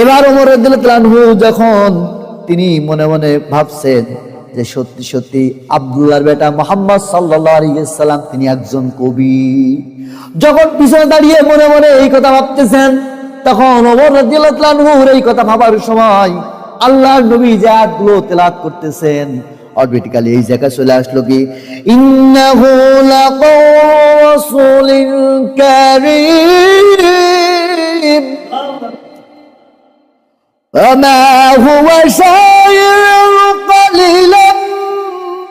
এবার ওমর রাদিয়াল্লাহু আনহু যখন তিনি মনে মনে ভাবছেন যে সত্যি সত্যি আব্দুল্লাহর বেটা মুহাম্মদ সাল্লাল্লাহু আলাইহি ওয়াসাল্লাম তিনি একজন কবি, যখন পিছনে দাঁড়িয়ে মনে মনে এই কথা ভাবতেছেন, তখন ওমর রাদিয়াল্লাহু আনহুর এই কথা ভাবার সময় আল্লাহর নবী যে আয়াতগুলো তেলাওয়াত করতেছেন অটোমেটিক্যালি এই জায়গায় চলে আসলো কি, ইন্নাহু লাকাওসুলিন কারীম وما هو شاعر قليلا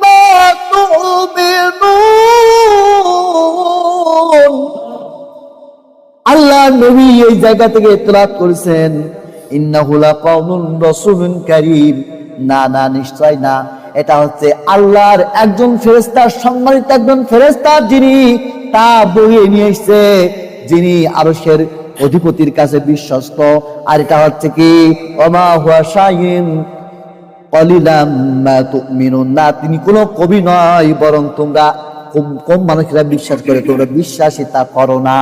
ما تؤمنون। আল্লাহ নবী এই জায়গা থেকে তেলাওয়াত করেছেন ইন্নাহু লাকাওলুন রাসূলুন কারীম, না না নিশ্চয় না, এটা হচ্ছে আল্লাহর একজন ফেরেশতা, সম্মানিত একজন ফেরেশতা, যিনি তা বইয়ে নিয়ে এসেছে, যিনি আরশের অধিপতির কাছে বিশ্বস্ত। আর এটা হচ্ছে কি ওমা হুয়া শাইইন কলিলাম মা তুমিনুন, না তিনি কোনো কবি নয়, বরং তোমরা কম মানুষরা বিশ্বাস করে, তোমরা বিশ্বাসিতা করো না।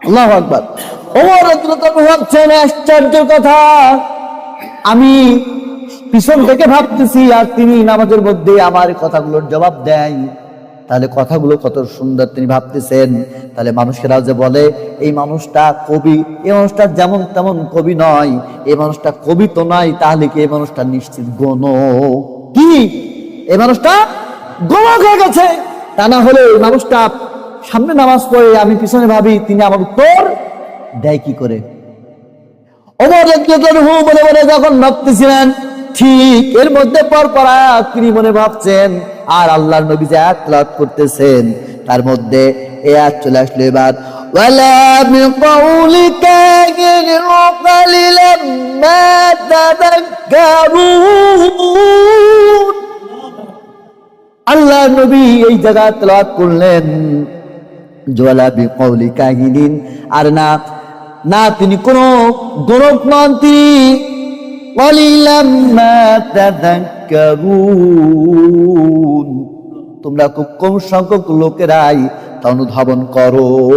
আল্লাহু আকবার। ওমর রাদিয়াল্লাহু আনহু ভাবছেন আশ্চর্যের কথা, আমি পিছন থেকে ভাবতেছি আর তিনি নামাজের মধ্যে আমার কথাগুলোর জবাব দেয়, তাহলে কথাগুলো কত সুন্দর তিনি ভাবতেছেন। তাহলে মানুষেরা যে বলে এই মানুষটা কবি, এই মানুষটা যেমন তেমন কবি নয়, এই মানুষটা কবি তো নয়, তাহলে কি এই মানুষটা নিশ্চিত গণক? কি এই মানুষটা গণক হয়ে গেছে? তা না হলে এই মানুষটা সামনে নামাজ পড়ে, আমি পিছনে ভাবি তিনি আমার উত্তর দেয় কি করে? ওমর রাদিয়াল্লাহু আনহু বলে বলে যখন ভাবতেছিলেন, ঠিক এর মধ্যে পরপর তিনি মনে ভাবছেন আর আল্লাহর নবী যে আয়াত তেলাওয়াত করতেছেন তার মধ্যে এই আয়াত চলে আসলো এবার, ওয়ালা বিকাউলি কাহিনিন কালিলাম মা তাযাক্কারুন। আল্লাহর নবী এই জায়গা তেলাওয়াত করলেন ওয়ালা বিকাউলি কাহিনিন, আর না না তিনি কোন গণক নন, তিনি কালিলাম মা তাযাক্কারুন, তোমরা খুব কম সংখ্যক লোকেরাই তা অনুধাবন করো।